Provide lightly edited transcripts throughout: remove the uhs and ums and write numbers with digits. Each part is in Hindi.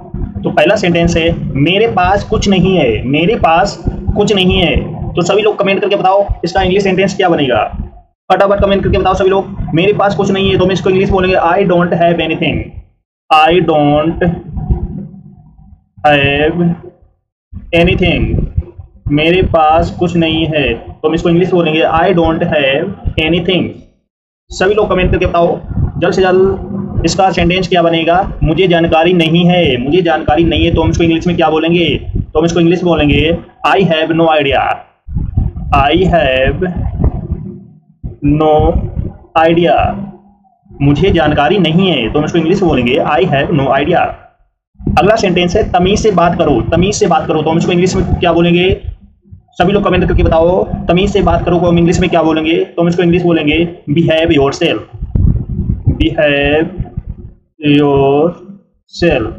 तो पहला सेंटेंस है मेरे पास कुछ नहीं है, मेरे पास कुछ नहीं है। तो सभी लोग कमेंट करके बताओ इसका इंग्लिश सेंटेंस क्या बनेगा। फटाफट कमेंट करके बताओ सभी लोग। मेरे पास कुछ नहीं है तो हम इसको इंग्लिश बोलेंगे I don't have anything. I don't have anything. मेरे पास कुछ नहीं है तो हम इसको इंग्लिश बोलेंगे आई डोंट हैव एनीथिंग। सभी लोग कमेंट करके बताओ जल्द से जल्द इसका सेंटेंस क्या बनेगा। मुझे जानकारी नहीं है, मुझे जानकारी नहीं है तो हम इसको इंग्लिश में क्या बोलेंगे। तो हम इसको इंग्लिश बोलेंगे I have no idea. I have no idea. मुझे जानकारी नहीं है तो हम इसको इंग्लिश बोलेंगे आई हैव नो आइडिया। अगला सेंटेंस है तमीज से बात करो, तमीज से बात करो। तो हम इसको इंग्लिश में क्या बोलेंगे। सभी लोग कमेंट करके बताओ तमीज से बात करो को हम इंग्लिश में क्या बोलेंगे। तो हम इसको इंग्लिश बोलेंगे behave yourself. Behave yourself,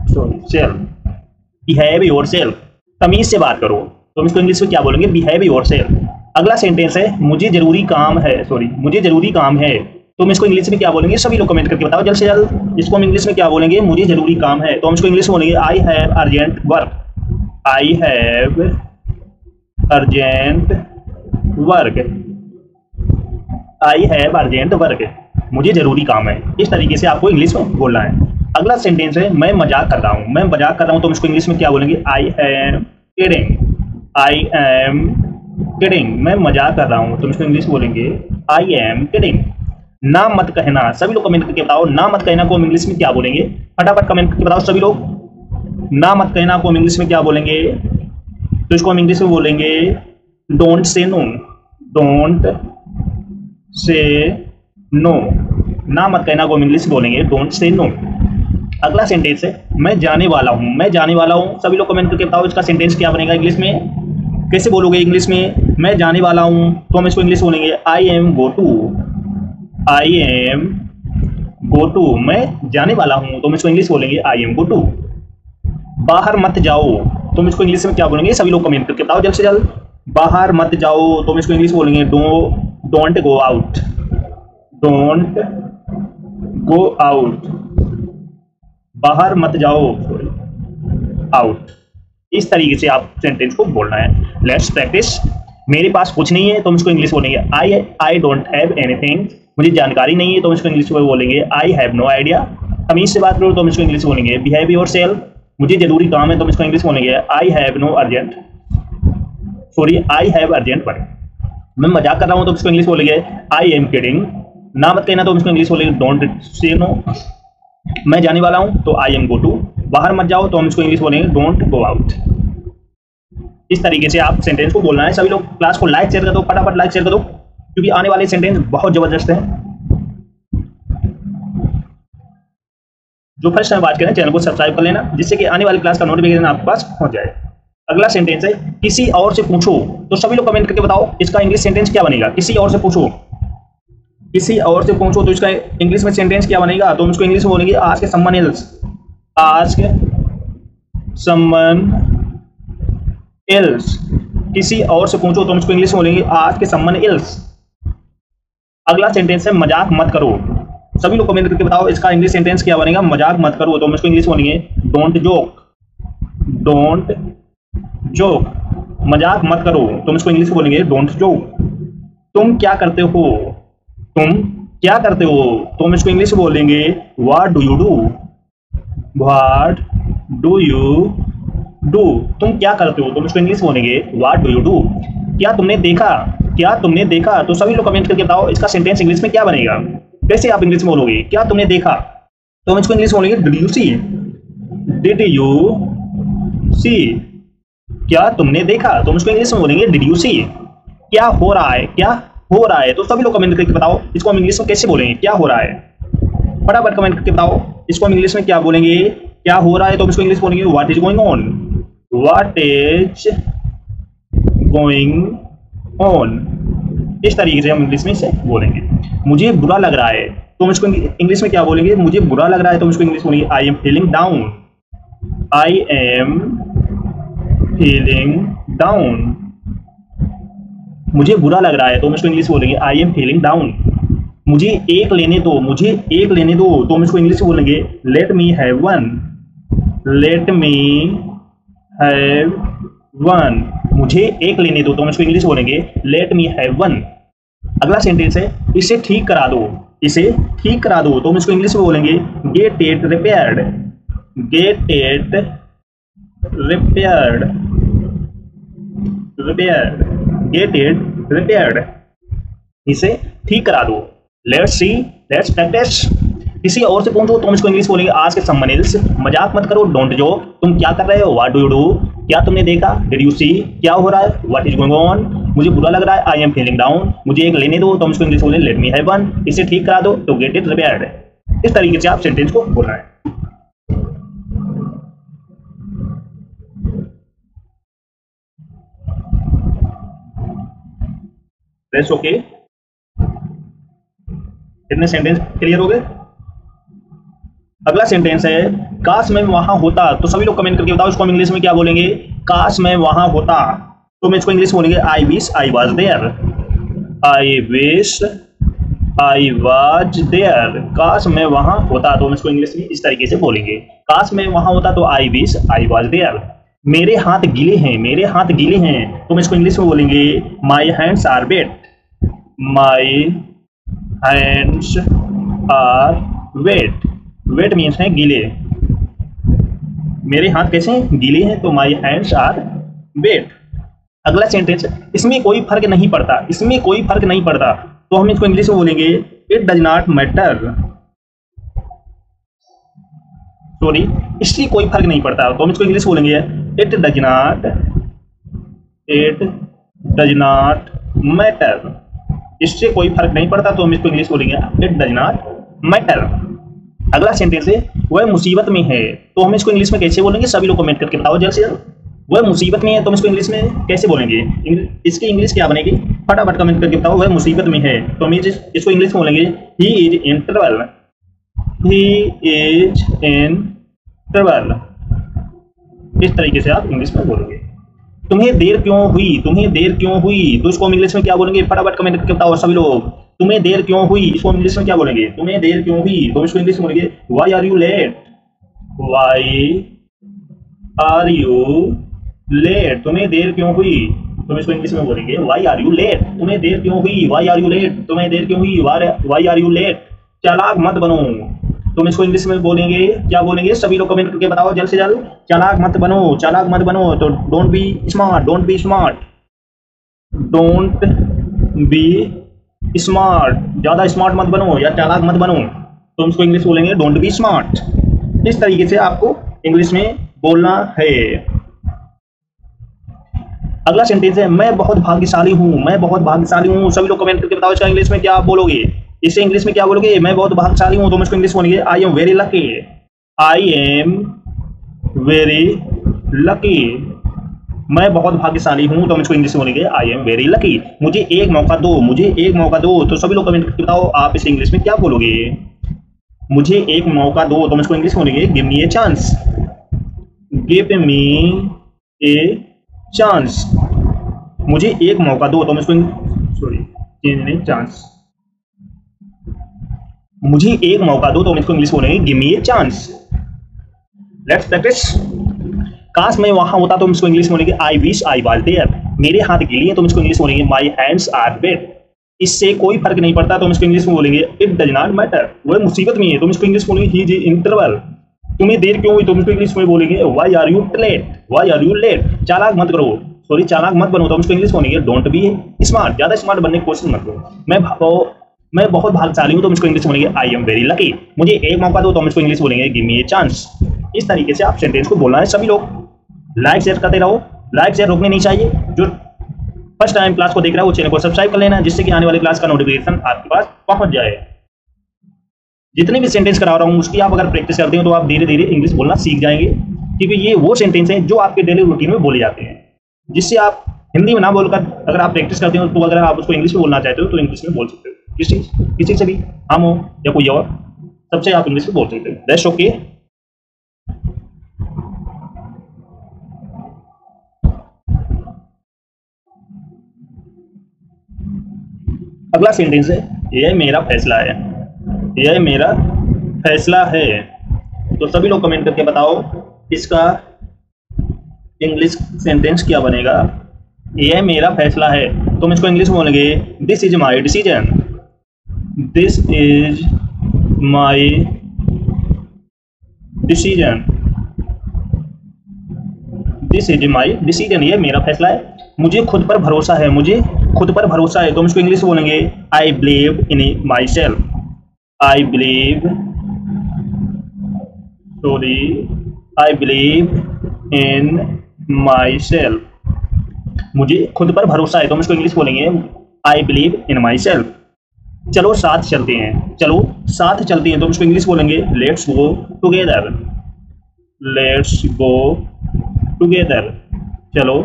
sorry self, behave yourself. तमीज से बात करो तो हम इसको इंग्लिश में क्या बोलेंगे बिहेव योरसेल्फ। अगला सेंटेंस है मुझे जरूरी काम है, सॉरी मुझे जरूरी काम है। तो हम इसको इंग्लिश में क्या बोलेंगे। सभी लोग कमेंट करके बताओ जल्द से जल्द। इसको हम इंग्लिश में क्या बोलेंगे। मुझे जरूरी काम है तो हम इसको इंग्लिश में बोलेंगे I have urgent work. I have urgent work. I have urgent work. मुझे जरूरी काम है। इस तरीके से आपको इंग्लिश में बोलना है। अगला सेंटेंस है मैं मजाक कर रहा हूँ, मैं मजाक कर रहा हूँ। तो हम इसको इंग्लिश में क्या बोलेंगे I am kidding. I am kidding. मैं मजाक कर रहा हूँ तो हम इसको इंग्लिश बोलेंगे आई एम किडिंग। ना मत कहना। सभी लोग कमेंट करके बताओ ना मत कहना को हम इंग्लिश में क्या बोलेंगे। फटाफट कमेंट करके बताओ सभी लोग। ना मत कहना को हम इंग्लिश में क्या बोलेंगे। तो इसको हम इंग्लिश में बोलेंगे don't say no. Don't say no. ना मत कहना को हम इंग्लिश में बोलेंगे डोंट से नो। अगला सेंटेंस है मैं जाने वाला हूँ, मैं जाने वाला हूँ। सभी लोग कमेंट करके बताओ इसका सेंटेंस क्या बनेगा इंग्लिश में। कैसे बोलोगे इंग्लिश में मैं जाने वाला हूँ। तो हम इसको इंग्लिश बोलेंगे I am go to. I am go to. मैं जाने वाला हूँ तो हम इसको इंग्लिश बोलेंगे आई एम गो टू। बाहर मत जाओ तो हम इसको इंग्लिश में क्या बोलेंगे। सभी लोग कमेंट करके बताओ जल्द से जल्द। बाहर मत जाओ तो हम इसको इंग्लिश बोलेंगे don't go out. Don't go out. बाहर मत जाओ, आउट। इस तरीके से आप सेंटेंस को बोलना है। Let's practice. मेरे पास कुछ नहीं है तो हम इसको इंग्लिश बोलेंगे आई डोंट हैव एनीथिंग। मुझे जानकारी नहीं है तो हम इसको इंग्लिश में बोलेंगे आई हैव नो आइडिया। तमीज से बात करो तो हम इसको इंग्लिश बोलेंगे बिहेव योरसेल्फ। मुझे जरूरी काम है तो हम इसको इंग्लिश बोलेंगे I have no urgent, sorry I have urgent work. मैं मजाक कर रहा हूँ तो इसको इंग्लिश बोलेंगे आई एम किडिंग। ना मत कहना तो हम इसको इंग्लिश बोलेंगे डोंट से नो। मैं जाने वाला हूं तो आई एम गो टू। बाहर मत जाओ तो हम इसको इंग्लिश बोलेंगे डोंट गो आउट। इस तरीके से आप सेंटेंस को बोलना है। सभी लोग क्लास को लाइक शेयर कर दो, फटाफट लाइक शेयर कर दो क्योंकि आने वाले सेंटेंस बहुत जबरदस्त है। जो फर्स्ट टाइम बात करें चैनल को सब्सक्राइब कर लेना जिससे कि आने वाली क्लास का नोटिफिकेशन आपके पास पहुंच जाए। अगला सेंटेंस है किसी और से पूछो। तो सभी लोग कमेंट करके बताओ इसका इंग्लिश सेंटेंस क्या बनेगा। किसी और से पूछो। किसी और से पूछो तो इसका इंग्लिश में सेंटेंस क्या बनेगा। तो हम इसको इंग्लिश में बोलेंगे ask someone else. Ask someone else. किसी और से पूछो तो हम इसको इंग्लिश में बोलेंगे आस्क समवन एल्स। अगला सेंटेंस है मजाक मत करो। सभी लोग कमेंट करके बताओ इसका इंग्लिश सेंटेंस क्या बनेगा। मजाक मत करो तो हम इसको इंग्लिश में बोलेंगे डोंट जोक। Don't joke. मजाक मत करो तो हम इसको इंग्लिश में बोलेंगे डोंट जोक। तुम क्या करते हो। तुम क्या करते हो तो हम इसको इंग्लिश में बोलेंगे what do you do. What do you do. तुम क्या करते हो तो हम इसको इंग्लिश में बोलेंगे व्हाट डू यू डू। क्या तुमने देखा। क्या तुमने देखा। तो सभी लोग कमेंट करके बताओ इसका सेंटेंस इंग्लिश में क्या बनेगा। कैसे आप इंग्लिश में बोलोगे क्या तुमने देखा। तो हम इसको इंग्लिश में बोलेंगे did you see. Did you see. क्या तुमने देखा तो हम इसको इंग्लिश में बोलेंगे डिड यू सी। क्या हो रहा है। क्या हो रहा है। तो सभी लोग कमेंट करके बताओ इसको हम इंग्लिश में कैसे बोलेंगे क्या हो रहा है। फटाफट कमेंट करके बताओ इसको हम इंग्लिश में क्या बोलेंगे। क्या हो रहा है तो हम इसको इंग्लिश बोलेंगे what is going on. What is going on. इस तरीके से हम इंग्लिश में इसे बोलेंगे। मुझे बुरा लग रहा है तो हम इसको इंग्लिश में क्या बोलेंगे। मुझे बुरा लग रहा है तो हम इसको इंग्लिश बोलेंगे I am feeling down. I am feeling down. मुझे बुरा लग रहा है तो हम इसको इंग्लिश बोलेंगे आई एम फीलिंग डाउन। मुझे एक लेने दो। मुझे एक लेने दो तो हम इसको इंग्लिश में बोलेंगे let me have one. Let me have one, मुझे एक लेने दो, तो हम इसको इंग्लिश बोलेंगे लेट मी हैव वन। अगला सेंटेंस है इसे ठीक करा दो, इसे ठीक करा दो, तो हम इसको इंग्लिश में बोलेंगे get it repaired, get it repaired, repaired, get it repaired, इसे ठीक करा दो। Let's see, let's practice. किसी और से पूछो तो हम इसको इंग्लिश बोलेंगे आस्क समवन एल्स, मजाक मत करो, डोंट जोक, तुम क्या कर रहे हो, व्हाट डू यू डू, क्या तुमने देखा, डिड यू सी, क्या हो रहा है, व्हाट इज गोइंग ऑन, मुझे बुरा लग रहा है, आई एम फीलिंग डाउन, मुझे एक लेने दो, तो हम इसको इंग्लिश बोलेंगे लेट मी हैव वन, इसे ठीक करा दो, तो गेट इट रिपेयर्ड। इस तरीके से आप सेंटेंस को बोलना है। That's okay. कितने सेंटेंस क्लियर हो गए? अगला सेंटेंस है काश मैं वहां होता, तो सभी लोग कमेंट करके बताओ इसको हम इंग्लिश में क्या बोलेंगे। काश मैं वहां होता, तो मैं इसको इंग्लिश बोलेंगे I wish I was there, I wish I was there. काश मैं वहां होता, तो हम इसको इंग्लिश में इस तरीके से बोलेंगे, काश मैं वहां होता तो I wish I was there. मेरे हाथ गीले हैं, मेरे हाथ गीले हैं, तो हम इसको इंग्लिश में बोलेंगे my hands are wet, my hands are wet. Wet means है गीले, मेरे हाथ कैसे हैं, गीले हैं, तो माई हैंड्स आर वेट। अगला सेंटेंस, इसमें कोई फर्क नहीं पड़ता, इसमें कोई फर्क नहीं पड़ता, तो हम इसको इंग्लिश में बोलेंगे it does not matter, sorry इससे कोई फर्क नहीं पड़ता, तो हम इसको इंग्लिश बोलेंगे it does not, it does not matter, इससे कोई फर्क नहीं पड़ता, तो हम इसको इंग्लिश बोलेंगे इट डज नॉट मैटर। अगला सेंटेंस है वह मुसीबत में है, तो हम इसको इंग्लिश में कैसे बोलेंगे, सभी लोग कमेंट करके बताओ जल्द से जल्द। वह मुसीबत में है, तो हम इसको इंग्लिश में कैसे बोलेंगे, इसकी इंग्लिश क्या बनेगी, फटाफट कमेंट करके बताओ। वह मुसीबत में है, तो हम इसको इंग्लिश में बोलेंगे he is in trouble, he is in trouble. इस तरीके से आप इंग्लिश में बोलोगे। तुम्हें देर क्यों हुई, तुम्हें देर क्यों हुई, तो इसको हम इंग्लिश में क्या बोलेंगे, फटाफट कमेंट करके बताओ सभी लोग। तुम्हें देर क्यों हुई, इसको इंग्लिश में क्या बोलेंगे, तुम्हें देर क्यों हुई, तो इसको इंग्लिश में बोलेंगे why are you late, why are you late. तुम्हें देर क्यों हुई, तुम इसको इंग्लिश में बोलेंगे व्हाई आर यू लेट। तुम्हें देर क्यों हुई, व्हाई आर यू लेट, तुम्हें देर क्यों हुई, व्हाई आर यू लेट। चालाक मत बनो, तुम इसको इंग्लिश में बोलेंगे क्या बोलेंगे, सभी लोग कमेंट करके बताओ जल्द से जल्द। चालाक मत बनो, चालाक मत बनो, तो don't be smart, don't be smart, don't be smart, ज्यादा स्मार्ट मत बनो या चालाक मत बनो, तो इसको इंग्लिश बोलेंगे डोंट बी स्मार्ट। इस तरीके से आपको इंग्लिश में बोलना है। अगला सेंटेंस है मैं बहुत भाग्यशाली हूं, मैं बहुत भाग्यशाली हूं, सभी लोग कमेंट करके बताओ इसका इंग्लिश में क्या आप बोलोगे, इसे इंग्लिश में क्या बोलोगे, मैं बहुत भाग्यशाली हूं, तो इसको इंग्लिश बोलेंगे I am very lucky, I am very lucky. मैं बहुत भाग्यशाली हूं, तो हम इसको इंग्लिश में बोलेंगे आई एम वेरी लकी। मुझे एक मौका दो, मुझे एक मौका दो, तो सभी लोग कमेंट करके बताओ आप इसे इंग्लिश में क्या बोलोगे। मुझे एक मौका दो, तो हम इसको इंग्लिश में बोलेंगे give me a chance, give me a chance. मुझे एक मौका दो, तो हम इसको चांस, मुझे एक मौका दो, तो हम इसको इंग्लिश बोलेंगे give me a chance. Let's practise. काश मैं वहां होता, तो हम इसको इंग्लिश बोलेंगे I wish I was there. मेरे हाथ गीले हैं, तो हम इसको इंग्लिश बोलेंगे माई हैंड्स आर वेट। इससे कोई फर्क नहीं पड़ता, तो हम इसको इंग्लिश में बोलेंगे इट डज नॉट मैटर। वह मुसीबत में है, तो हम इसको इंग्लिश में बोलेंगे ही इज इन ट्रबल। तुम्हें देर क्यों हुई, तो हम इसको इंग्लिश में बोलेंगे why are you late, why are you late. चालाक मत करो, सॉरी चालाक मत बनो, तो हम इसको इंग्लिश में बोलेंगे डोंट बी स्मार्ट, ज्यादा स्मार्ट बनने की कोशिश मत करो। मैं बहुत भाग्यशाली हूं, तो हम इसको इंग्लिश में बोलेंगे आई एम वेरी लकी। मुझे एक मौका दो, तो हम इसको इंग्लिश में बोलेंगे गिव मी ए चांस। इस तरीके से आप सेंटेंस को बोलना है। सभी लोग लाइक शेयर करते रहो, लाइक शेयर रोकने नहीं चाहिए। जो फर्स्ट टाइम क्लास को देख रहा है वो चैनल को सब्सक्राइब कर लेना, जिससे कि आने वाली क्लास का नोटिफिकेशन आपके पास पहुंच जाए। जितने भी सेंटेंस करा रहा हूं उसकी आप अगर प्रैक्टिस करते हो तो आप धीरे धीरे इंग्लिश बोलना सीख जाएंगे, क्योंकि ये वो सेंटेंस हैं जो आपके डेली रूटीन में बोले जाते हैं, जिससे आप हिंदी में ना बोलकर अगर आप प्रैक्टिस करते हो तो अगर आप उसको इंग्लिश में बोलना चाहते हो तो इंग्लिश में बोल सकते हो। किसी से भी, हम हो या कोई और, सबसे आप इंग्लिश में बोल सकते हो। That's okay. अगला सेंटेंस है यह मेरा फैसला है, यह मेरा फैसला है। तो सभी लोग कमेंट करके बताओ इसका इंग्लिश सेंटेंस क्या बनेगा? यह मेरा फैसला है, तो हम इसको इंग्लिश में बोलेंगे this is my decision. This is my decision. This is my decision, ये मेरा फैसला है। मुझे खुद पर भरोसा है, मुझे खुद पर भरोसा है, तो हम इसको इंग्लिश में बोलेंगे I believe in my self. I believe, sorry, I believe in my self. मुझे खुद पर भरोसा है, तो हम इसको इंग्लिश बोलेंगे I believe in my self. चलो साथ चलते हैं, चलो साथ चलते हैं, तो हम इसको इंग्लिश बोलेंगे let's go together. Let's go together. चलो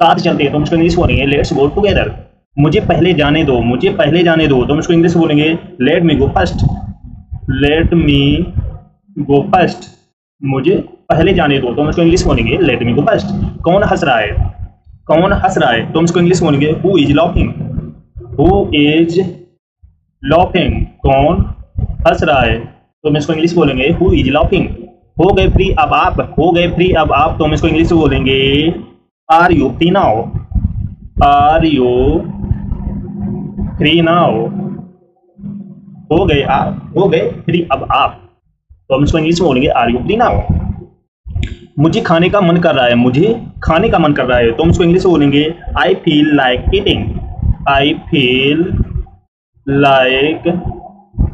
साथ चलते हैं, तो हम इसको इंग्लिश बोलेंगे लेट्स गो टुगेदर। मुझे पहले जाने दो, मुझे पहले जाने दो, तो हम इसको इंग्लिश बोलेंगे लेट मी गो फर्स्ट। लेट मी गो फर्स्ट। मुझे पहले जाने दो, तो हम इसको इंग्लिश बोलेंगे लेट मी गो फर्स्ट। कौन हंस रहा है? कौन हंस रहा है? तो हम इसको इंग्लिश बोलेंगे who is laughing. Who is laughing. कौन हंस रहा है? तो हम इसको इंग्लिश बोलेंगे हु इज लाफिंग। हो गए फ्री अब आप, हो गए फ्री अब आप, तो हम इसको इंग्लिश में बोलेंगे are you free now. Are you free now. हो गए आप, हो गए फ्री अब आप, तो हम इसको इंग्लिश में बोलेंगे आर यू फ्री नाउ। मुझे खाने का मन कर रहा है, मुझे खाने का मन कर रहा है, तो हम इसको इंग्लिश में बोलेंगे I feel like eating. I feel like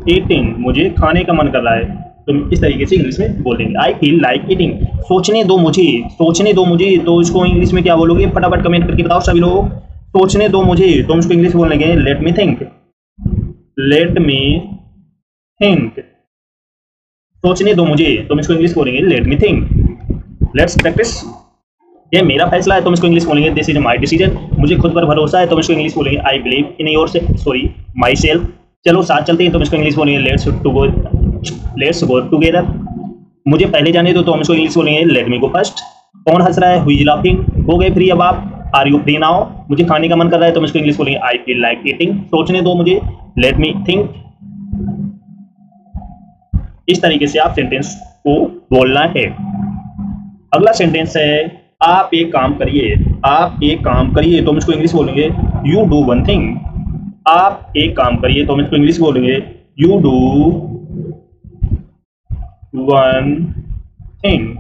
eating. मुझे खाने का मन कर रहा है, तो इस तरीके से इंग्लिश में बोलेंगे आई फील लाइक ईटिंग। सोचने दो मुझे, सोचने दो मुझे, तो इसको इंग्लिश में क्या बोलोगे? फटाफट कमेंट करके बताओ सभी लोग। सोचने दो मुझे, तो हम इसको इंग्लिश में बोलेंगे let me think. Let me think. सोचने दो मुझे, तो हम इसको इंग्लिश बोलेंगे let me think. Let's practice. ये मेरा फैसला है, तो हम इसको इंग्लिश बोलेंगे दिस इज माई डिसीजन। मुझे खुद पर भरोसा है, तो हम इसको इंग्लिश बोलेंगे I believe in your self, sorry my self. चलो साथ चलते हैं, तो हम इसको इंग्लिश बोलेंगे लेट्स गो टुगेदर। मुझे पहले जाने दो, तो हम इसको इंग्लिश बोलेंगे लेट मी गो फर्स्ट। कौन हंस रहा है? Who is laughing. हो गए फ्री अब आप, आर यू फ्री नाउ। मुझे खाने का मन कर रहा है, तो हम इसको इंग्लिश बोलेंगे आई फील लाइक ईटिंग। सोचने दो मुझे, लेट मी थिंक। इस तरीके से आप सेंटेंस को बोलना है। अगला सेंटेंस है आप एक काम करिए। आप एक काम करिए, तो हम इसको इंग्लिश बोलेंगे यू डू वन थिंग। आप एक काम करिए, तो हम इसको इंग्लिश बोलेंगे यू डू वन थिंग।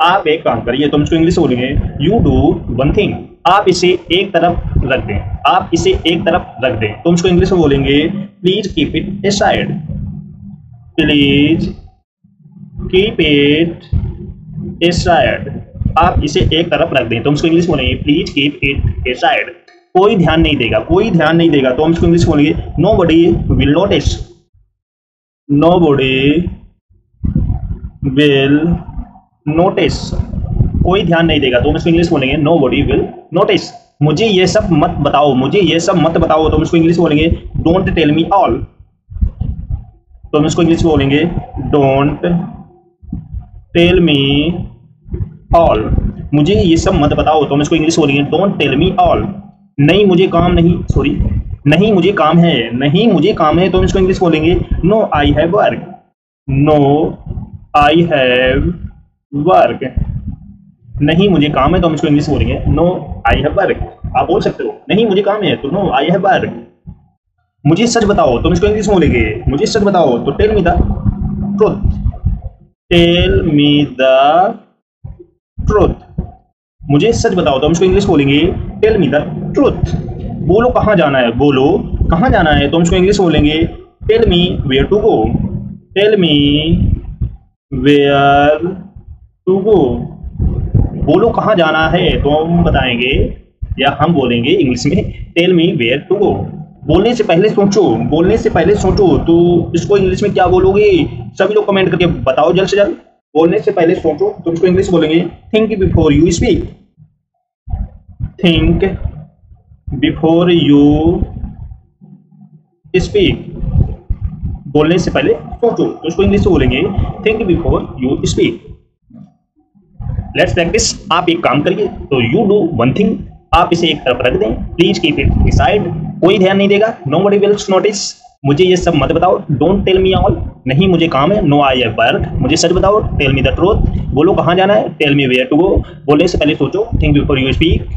आप एक काम करिए, तो हम इसको इंग्लिश बोलेंगे यू डू वन थिंग। आप इसे एक तरफ रख दें। आप इसे एक तरफ रख दें, तो हम इसको इंग्लिश में बोलेंगे please keep it aside. Please keep it aside. आप इसे एक तरफ रख दें, तो हम इसको इंग्लिश बोलेंगे प्लीज कीप इट असाइड। कोई ध्यान नहीं देगा, कोई ध्यान नहीं देगा, तो हम इसको इंग्लिश बोलेंगे nobody will notice. Nobody will notice. कोई ध्यान नहीं देगा, तो हम इसको इंग्लिश बोलेंगे नोबडी विल नोटिस। मुझे ये सब मत बताओ, मुझे ये सब मत बताओ, तो हम इसको इंग्लिश बोलेंगे डोंट टेल मी ऑल। तो हम इसको इंग्लिश बोलेंगे डोंट टेल मी ऑल। मुझे ये सब मत बताओ, तो हम इसको इंग्लिश बोलेंगे डोंट टेल मी ऑल। नहीं मुझे काम नहीं, सॉरी नहीं मुझे काम है, नहीं मुझे काम है, तो हम इसको इंग्लिश बोलेंगे no I have work. No I have work. नहीं मुझे काम है, तो हम इसको इंग्लिश बोलेंगे नो आई हैव वर्क। आप बोल सकते हो नहीं मुझे काम है, तो नो आई हैव वर्क। मुझे सच बताओ, तो हम इसको इंग्लिश बोलेंगे मुझे सच बताओ, तो tell me the truth. Tell me the truth. मुझे सच बताओ, तो हम इसको इंग्लिश बोलेंगे टेल मी द ट्रुथ। बोलो कहाँ जाना है, बोलो कहाँ जाना है, तो हम इसको इंग्लिश बोलेंगे tell me where to go. Tell me where to go. बोलो कहाँ जाना है, तो हम बताएंगे या हम बोलेंगे इंग्लिश में tell me where to go. बोलने से पहले सोचो, बोलने से पहले सोचो, तो इसको इंग्लिश में क्या बोलोगे? सभी लोग कमेंट करके बताओ जल्द से जल्द। बोलने से पहले सोचो, तो इसको इंग्लिश बोलेंगे think before you speak. Think before you speak. बोलने से पहले सोचो, तो इसको इंग्लिश में बोलेंगे think before you speak. Let's practice. आप एक काम करिए, तो यू डू वन थिंग। आप इसे एक तरफ रख दें। Please keep it aside. कोई ध्यान नहीं देगा। Nobody will notice. मुझे ये सब मत बताओ, डोंट टेल मी ऑल, नहीं मुझे काम है, नो आई हैव वर्क, मुझे सच बताओ, टेल मी द ट्रूथ, बोलो कहाँ जाना है, tell me where to go, बोलने से पहले सोचो, थिंक बिफोर यू स्पीक,